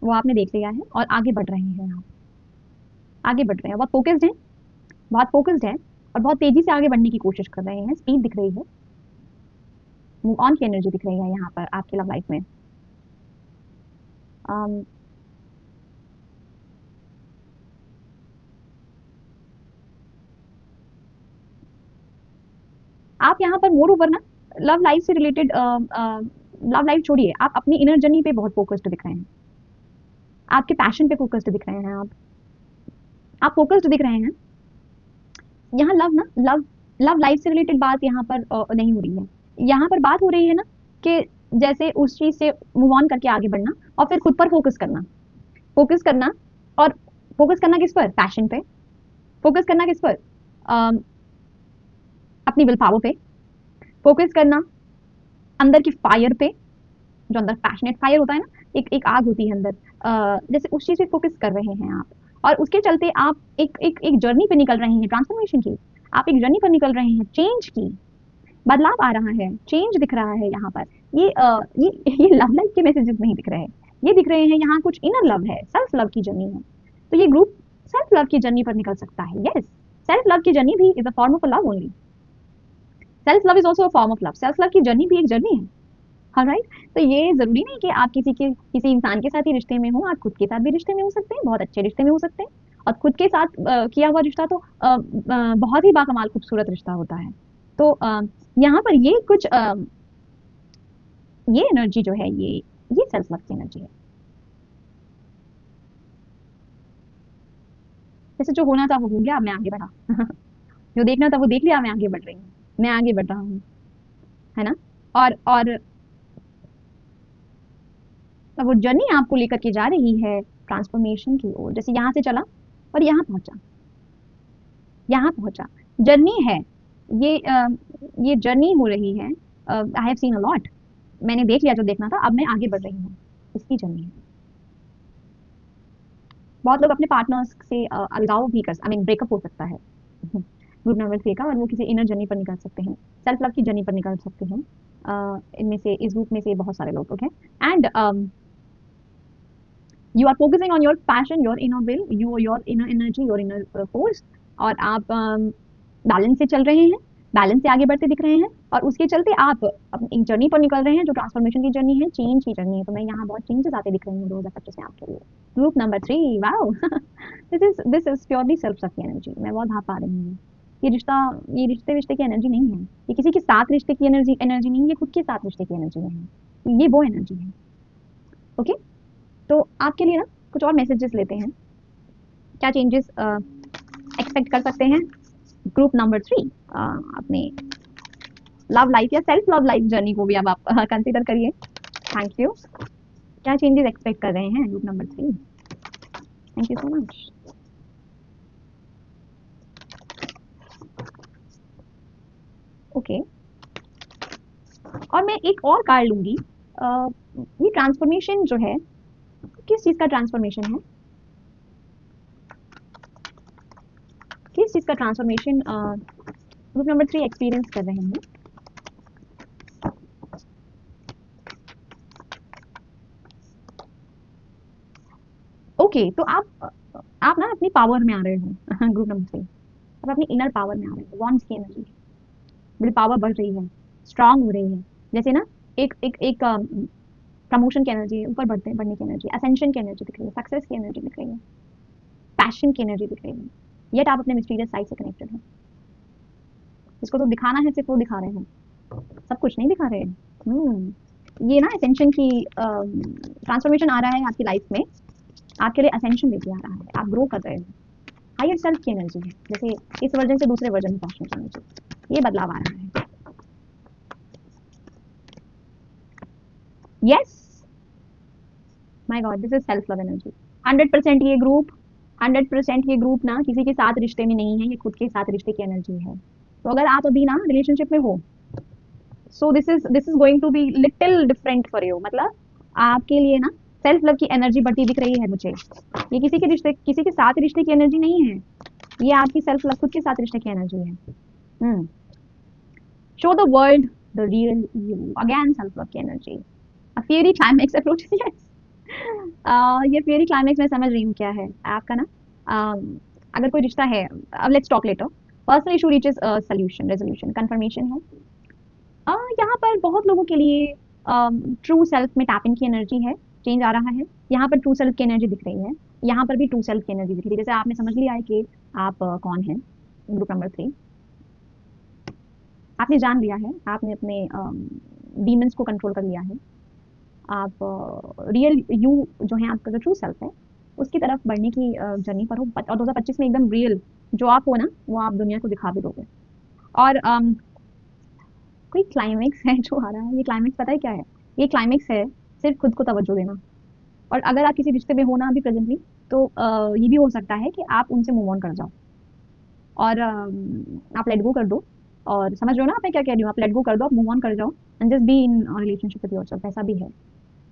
वो आपने देख लिया है और आगे बढ़ रहे हैं आप। आगे बढ़ रहे हैं, बहुत फोकस्ड हैं, बहुत फोकस्ड है और बहुत तेजी से आगे बढ़ने की कोशिश कर रहे हैं। स्पीड दिख रही है, मूव ऑन की एनर्जी दिख रही है यहाँ पर आपकी लव लाइफ में। आप यहाँ पर मोर ओवर ना लव लाइफ से रिलेटेड, लव लाइफ छोड़िए, आप अपनी इनर जर्नी पे बहुत फोकस्ड दिख रहे हैं, आपके पैशन पे फोकस्ड दिख रहे हैं, आप फोकस्ड दिख रहे हैं। यहाँ लव लाइफ से रिलेटेड बात यहाँ पर नहीं हो रही है। यहाँ पर बात हो रही है ना कि जैसे उस चीज से मूव ऑन करके आगे बढ़ना और फिर खुद पर फोकस करना और फोकस करना किस पर? पैशन पे। फोकस करना किस पर? अपनी विल पावर पे। फोकस करना अंदर की फायर पे, जो अंदर पैशनेट फायर होता है ना, एक आग होती है अंदर, जैसे उस चीज पे फोकस कर रहे हैं आप। और उसके चलते आप एक जर्नी पे निकल रहे हैं, ट्रांसफॉर्मेशन की। आप एक जर्नी पर निकल रहे हैं, चेंज की। बदलाव आ रहा है, चेंज दिख रहा है यहाँ पर। ये लव लाइफ के मैसेजेस नहीं दिख रहे हैं, ये दिख रहे हैं यहाँ कुछ इनर लव है, सेल्फ लव की जर्नी है। तो ये ग्रुप सेल्फ लव की जर्नी पर निकल सकता है। यस, सेल्फ लव की जर्नी भी is a form of love only. Self love is also a form of love. Self love की जर्नी भी एक जर्नी है। ऑलराइट, तो ये जरूरी नहीं कि आप किसी इंसान के साथ ही रिश्ते में हो, आप खुद के साथ भी रिश्ते में हो सकते हैं, बहुत अच्छे रिश्ते में हो सकते हैं। और खुद के साथ किया हुआ रिश्ता तो बहुत ही बाकमाल खूबसूरत रिश्ता होता है। तो यहाँ पर ये कुछ ये एनर्जी जो है, ये सेल्फ लव की एनर्जी है। जैसे जो होना था वो हो गया, अब मैं आगे बढ़ा। जो देखना था वो देख लिया, मैं आगे बढ़ रही हूँ, मैं आगे बढ़ रहा हूँ, है ना। और वो जर्नी आपको लेकर के जा रही है ट्रांसफॉर्मेशन की ओर। जैसे यहाँ से चला और यहाँ पहुंचा, जर्नी है ये जर्नी हो रही है। I have seen a lot, मैंने देख लिया जो देखना था, अब मैं आगे बढ़ रही हूँ, इसकी जर्नी है। बहुत लोग अपने पार्टनर्स से अलगाव भी कर, आई मीन ब्रेकअप हो सकता है ग्रुप नंबर 3 का, और वो किसी इनर जर्नी पर निकल सकते हैं, सेल्फ लव की जर्नी पर निकल सकते हैं। इनमें से, इस ग्रुप में से बहुत सारे लोग हैं। And you are focusing on your passion, your inner will, your inner energy, your inner force, और आप बैलेंस से चल रहे हैं, बैलेंस से आगे बढ़ते दिख रहे हैं, और उसके चलते आप अपनी एक जर्नी पर निकल रहे हैं जो ट्रांसफॉर्मेशन की जर्नी है, चेंज की जर्नी है। तो मैं यहाँ बहुत चेंजेस आते दिख रही हूँ 2025 में आपके लिए। Group number 3, wow, this is purely self love की एनर्जी। मैं बहुत भाप पा रही हूँ। ये रिश्ते की एनर्जी नहीं है, ये किसी के साथ रिश्ते की एनर्जी नहीं है, ये खुद के साथ रिश्ते की एनर्जी है, ये वो एनर्जी है। ओके, तो आपके लिए ना कुछ और मैसेजेस लेते हैं, क्या चेंजेस एक्सपेक्ट कर सकते हैं ग्रुप नंबर 3 अपने लव लाइफ या सेल्फ लव लाइफ जर्नी को भी अब आप कंसीडर करिए। Thank you. क्या चेंजेस एक्सपेक्ट कर रहे हैं group number 3? Thank you so much. Okay, और मैं एक और कार्ड लूंगी। ये ट्रांसफॉर्मेशन जो है, किस चीज का ट्रांसफॉर्मेशन है? किस चीज का ट्रांसफॉर्मेशन ग्रुप नंबर 3 एक्सपीरियंस कर रहे हैं? ओके, तो आप ना अपनी पावर में आ रहे हो ग्रुप नंबर 3, आप अपनी इनर पावर में आ रहे हो। वॉन्ड्स की एनर्जी, बड़ी पावर बढ़ रही है, स्ट्रांग हो रही है। जैसे ना एक प्रमोशन की एनर्जी, ऊपर बढ़ने की एनर्जी, असेंशन की एनर्जी दिख रही है, सक्सेस की एनर्जी दिख रही है, पैशन की एनर्जी दिख रही है। येट आप अपने मिस्टीरियस साइड से कनेक्टेड हो। जिसको तो दिखाना है सिर्फ वो दिखा रहे हैं, सब कुछ नहीं दिखा रहे हैं। ये ना असेंशन की ट्रांसफॉर्मेशन आ रहा है आपकी लाइफ में, आपके लिए असेंशन लेके आ रहा है, आप ग्रो कर रहे हो। हायर सेल्फ की एनर्जी है, जैसे इस वर्जन से दूसरे वर्जन में पहुंचने की एनर्जी, ये बदलाव आ रहा है। Yes, my God, this is self love energy. 100% ये ग्रुप, 100% ये ग्रुप ना किसी के साथ रिश्ते में नहीं है, ये खुद के साथ रिश्ते की एनर्जी है। तो अगर आप अभी ना रिलेशनशिप में हो, so this is going to be little different for you. मतलब आपके लिए ना सेल्फ लव की एनर्जी बढ़ती दिख रही है मुझे। ये किसी के साथ रिश्ते की एनर्जी नहीं है, ये आपकी सेल्फ लव खुद के साथ रिश्ते की एनर्जी है। Show the world the real you, again self love की एनर्जी। अ फेयरी क्लाइमैक्स अप्रोच। ये फेयरी क्लाइमैक्स मैं समझ रही हूँ क्या है आपका ना। अगर कोई रिश्ता है, अब let's talk later. Personal issue reaches solution, resolution, confirmation है। यहाँ पर बहुत लोगों के लिए ट्रू सेल्फ में टैपिंग की एनर्जी है, चेंज आ रहा है। यहाँ पर ट्रू सेल्फ की एनर्जी दिख रही है, यहाँ पर भी ट्रू सेल्फ की एनर्जी दिख रही है। जैसे आपने समझ लिया है कि आप कौन हैं, ग्रुप नंबर 3। आपने जान लिया है, आपने अपने डीमंस को कंट्रोल कर लिया है। आप रियल यू जो है, आपका जो ट्रू सेल्फ है, उसकी तरफ बढ़ने की जर्नी पर हो। और 2025 में एकदम रियल जो आप हो ना, वो आप दुनिया को दिखा भी दोगे। और कोई क्लाइमेक्स है जो आ रहा है। ये क्लाइमेक्स पता है क्या है? ये क्लाइमेक्स है सिर्फ खुद को तवज्जो देना। और अगर आप किसी रिश्ते में हो ना अभी प्रेजेंटली, तो ये भी हो सकता है कि आप उनसे मूव ऑन कर जाओ और आप लेट गो कर दो। और समझ रहे हो ना आप मैं क्या कह रही हूँ? आप लेट गो कर दो, आप मूव ऑन कर जाओ and just be in relationship with yourself. ऐसा भी है।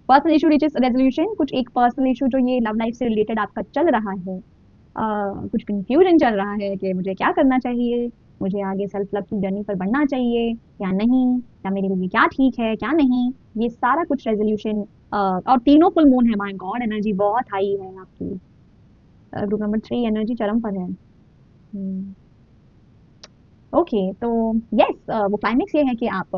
Personal issue reaches resolution. कुछ एक पर्सनल इशू जो ये लव लाइफ से रिलेटेड आपका चल रहा है, कुछ कंफ्यूजन चल रहा है कि मुझे क्या करना चाहिए, मुझे आगे सेल्फ लव की जर्नी पर बढ़ना चाहिए या नहीं, या मेरे लिए क्या ठीक है क्या नहीं, ये सारा कुछ रेजोल्यूशन। और तीनों फुल मून है। माय गॉड, एनर्जी बहुत हाई है आपकी। ग्रुप नंबर 3 एनर्जी चरम पर है। ओके, तो यस, वो क्लाइमेक्स ये है कि आप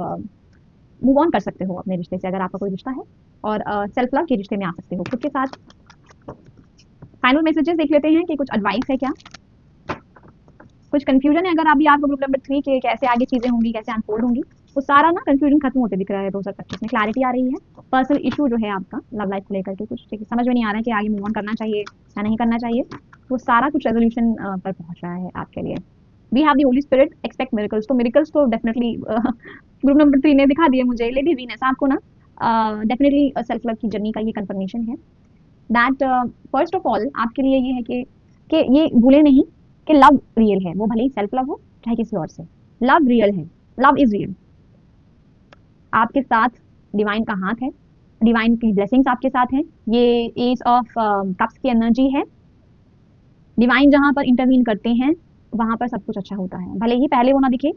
मूव ऑन कर सकते हो अपने रिश्ते से, अगर आपका कोई रिश्ता है, और सेल्फ लव के रिश्ते में आ सकते हो खुद के साथ। फाइनल मैसेजेस देख लेते हैं कि कुछ एडवाइस है क्या। कुछ कंफ्यूजन है अगर अभी आपको ग्रुप नंबर 3 के कैसे आगे चीजें होंगी, कैसे अनफोल्ड होंगी, वो सारा ना कंफ्यूजन खत्म होते दिख रहा है 2025 में। क्लैरिटी आ रही है। पर्सनल इशू जो है आपका लव लाइफ को लेकर के, कुछ समझ में नहीं आ रहा है कि आगे मूव ऑन करना चाहिए या नहीं करना चाहिए, वो सारा कुछ रेजोल्यूशन पर पहुंच रहा है आपके लिए। We have the holy spirit, expect miracles. तो मिरेकल्स तो डेफिनेटली ग्रुप नंबर 3 ने दिखा दिए मुझे। लेडी वीनस आपको ना डेफिनेटली सेल्फ लव की जर्नी का ये कंफर्मेशन है। दैट फर्स्ट ऑफ ऑल आपके लिए ये है कि ये भूले नहीं कि लव रियल है। वो भले ही सेल्फ लव हो चाहे किसी और से, लव रियल है। Love is real. आपके साथ डिवाइन का हाथ है, डिवाइन की ब्लेसिंग्स आपके साथ हैं। ये एज ऑफ कप्स की एनर्जी है। डिवाइन जहां पर इंटरवीन करते हैं वहां पर सब कुछ अच्छा होता है। भले ही पहले वो ना दिखे,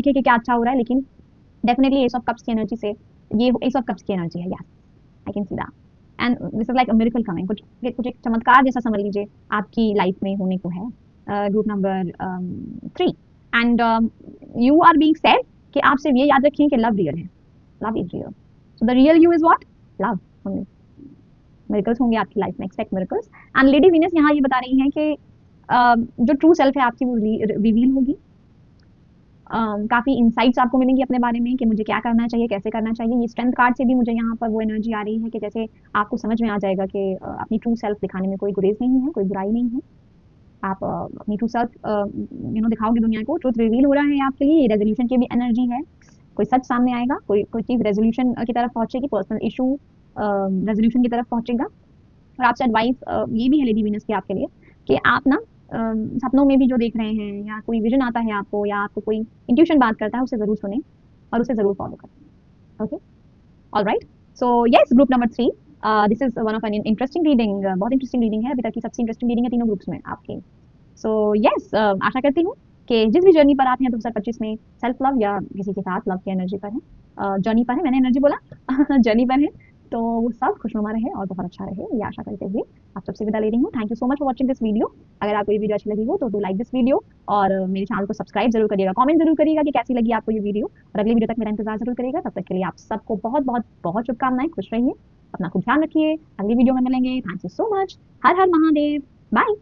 कि क्या अच्छा हो रहा है, लेकिन डेफिनेटली एस ऑफ कप्स की एनर्जी से, ये एस ऑफ कप्स की एनर्जी है। Yes, I can see that. And this is like a miracle coming. कुछ एक चमत्कार जैसा समझ लीजिए आपकी लाइफ में होने को है। Group number 3 and you are being said कि आप सिर्फ ये याद रखिए कि लव रियल है। Love is real. So the real you is what? Love only. Miracles होंगे आपकी लाइफ में, expect miracles. And lady Venus यहाँ ये बता रही हैं कि जो ट्रू सेल्फ है आपकी वो रिवील होगी। काफ़ी इंसाइट्स आपको मिलेंगी अपने बारे में कि मुझे क्या करना चाहिए, कैसे करना चाहिए। ये स्ट्रेंथ कार्ड से भी मुझे यहाँ पर वो एनर्जी आ रही है कि जैसे आपको समझ में आ जाएगा कि अपनी ट्रू सेल्फ दिखाने में कोई गुरेज नहीं है, कोई बुराई नहीं है। आप अपनी ट्रू सेल्फ दिखाओगे दुनिया को। ट्रुथ रिवील हो रहा है आपके लिए। ये रेजोल्यूशन की भी एनर्जी है। कोई सच सामने आएगा, कोई चीज़ रेजोल्यूशन की तरफ पहुंचेगी, पर्सनल इशू रेजोल्यूशन की तरफ पहुंचेगा। और आपसे एडवाइस ये भी है लेडी वीनस की आपके लिए कि आप ना सपनों में भी जो देख रहे हैं, या कोई विजन आता है आपको, या आपको कोई इंट्यूशन बात करता है, उसे ज़रूर सुने और उसे ज़रूर फॉलो करें। Okay, alright. So yes, group number 3, this is one of an interesting reading. बहुत इंटरेस्टिंग रीडिंग है, अभी तक की सबसे इंटरेस्टिंग रीडिंग है तीनों ग्रुप्स में आपके। सो यस, आशा करती हूँ कि जिस भी जर्नी पर आप हैं 2025 में, सेल्फ लव या किसी के साथ लव की एनर्जी पर है, जर्नी पर है, मैंने एनर्जी बोला जर्नी पर है, तो वो सब खुशनुमा रहे और बहुत अच्छा रहे, ये आशा करते हुए आप सबसे विदा ले रही हूँ। Thank you so much for watching this video. अगर आपको ये वीडियो अच्छी लगी हो तो डू लाइक दिस वीडियो, और मेरे चैनल को सब्सक्राइब जरूर करिएगा, कमेंट जरूर करिएगा कि कैसी लगी आपको ये वीडियो, और अगली वीडियो तक मेरा इंतजार जरूर करिएगा। तब तक के लिए आप सबको बहुत बहुत बहुत शुभकामनाएं। खुश रहिए, अपना खूब ध्यान रखिए। अगली वीडियो में मिलेंगे। Thank you so much. हर हर महादेव। बाय।